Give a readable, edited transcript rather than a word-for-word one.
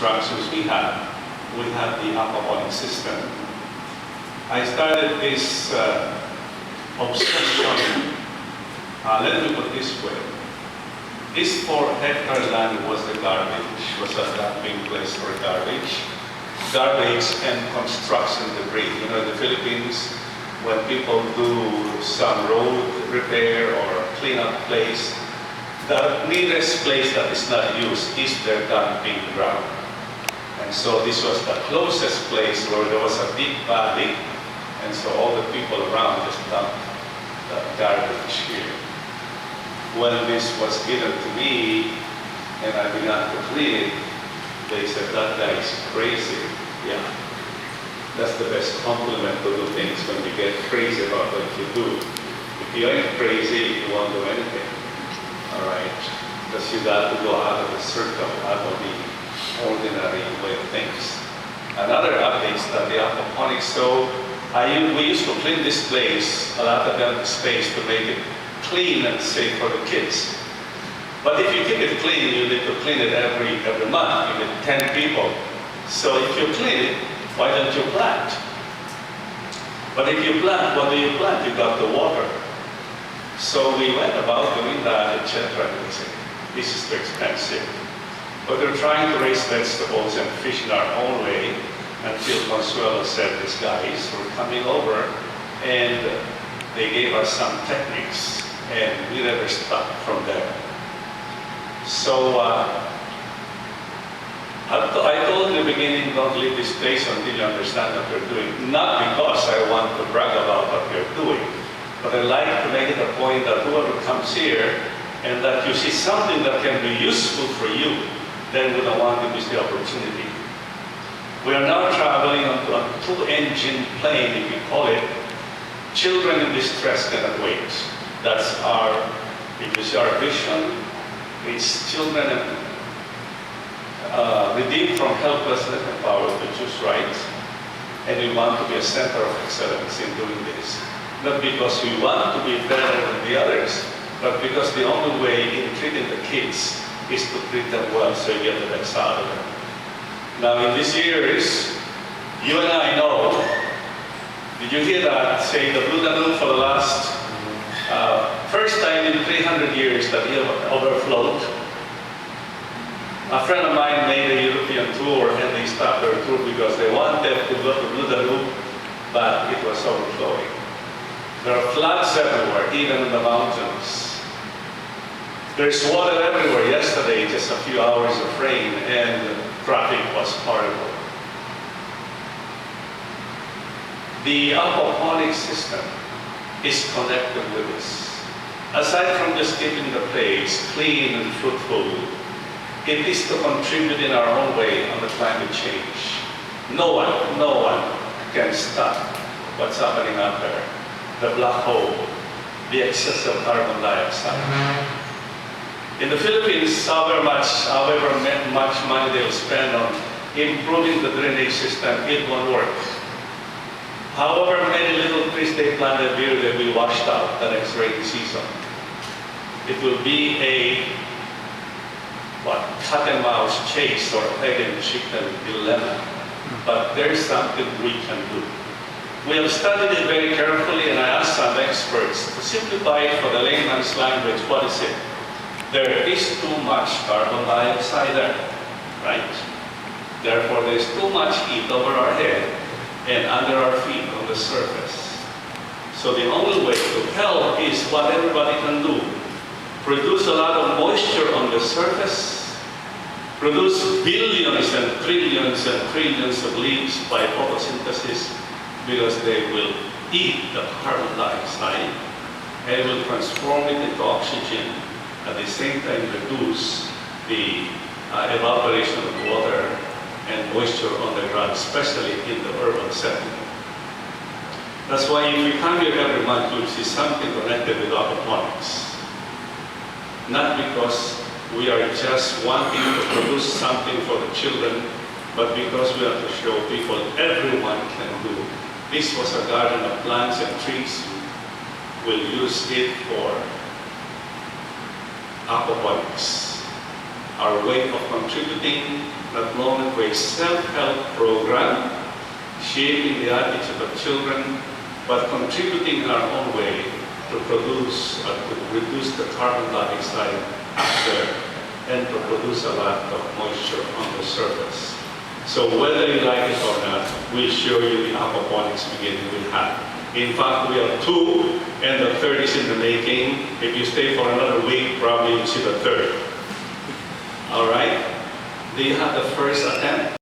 instructions we had the aquaponics system. I started this obsession, let me put it this way. This 4-hectare land was the garbage, was a dumping place for garbage and construction debris. You know, in the Philippines, when people do some road repair or clean up place, the nearest place that is not used is their dumping ground. And so this was the closest place where there was a deep valley, and so all the people around just dumped the garbage here. When this was given to me, and I began to clean it, they said, that guy is crazy. Yeah, that's the best compliment to do things, when you get crazy about what you do. If you ain't crazy, you won't do anything. All right? Because you got to go out of the circle, out of the ordinary way of things. Another update is that the aquaponics, so we used to clean this place, a lot of empty space, to make it clean and safe for the kids. But if you keep it clean, you need to clean it every month. You need 10 people. So if you clean it, why don't you plant? But if you plant, what do you plant? You got the water. So we went about doing that, etc. This is too expensive. But we're trying to raise vegetables and fish in our own way until Consuelo said, these guys were coming over and they gave us some techniques and we never stopped from there. So I told in the beginning, don't leave this place until you understand what you're doing. Not because I want to brag about what you're doing, but I like to make it a point that whoever comes here and that you see something that can be useful for you, then we don't want to miss the opportunity. We are now traveling on a 2-engine plane, if you call it. Children in distress cannot wait. That's our, if you see our vision, it's children redeemed from helplessness and power to choose right. And we want to be a center of excellence in doing this. Not because we want to be better than the others, but because the only way in treating the kids is to treat them well so you get the best out of them. Now in these years, you and I know, did you hear that, say the Blue Danube for the last, first time in 300 years that it overflowed? A friend of mine made a European tour and they stopped their tour because they wanted to go to Blue Danube, but it was overflowing. There are floods everywhere, even in the mountains. There's water everywhere. Yesterday, just a few hours of rain and traffic was horrible. The aquaponics system is connected with this. Aside from just keeping the place clean and fruitful, it is to contribute in our own way on the climate change. No one can stop what's happening out there. The black hole, the excess of carbon dioxide. In the Philippines, however much money they'll spend on improving the drainage system, it won't work. However many little trees they planted here, they'll be washed out the next rainy season. It will be a cat and mouse chase or egg and chicken dilemma. But there's something we can do. We have studied it very carefully, and I asked some experts to simplify it for the layman's language. What is it? There is too much carbon dioxide there, right? Therefore, there is too much heat over our head and under our feet on the surface. So the only way to help is what everybody can do. Produce a lot of moisture on the surface, produce billions and trillions of leaves by photosynthesis, because they will eat the carbon dioxide and will transform it into oxygen, at the same time reduce the evaporation of water and moisture on the ground, especially in the urban setting. That's why if we come here every month, you'll see something connected with aquaponics. Not because we are just wanting to produce something for the children, but because we want to show people everyone can do. This was a garden of plants and trees. We'll use it for aquaponics. Our way of contributing not long ago, a self-help program shaping the attitude of children, but contributing in our own way to produce or to reduce the carbon dioxide up there and to produce a lot of moisture on the surface. So whether you like it or not, we'll show you the aquaponics beginning with hat. In fact, we have 2, and the third is in the making. If you stay for another week, probably you'll see the third. All right? Do you have the first attempt?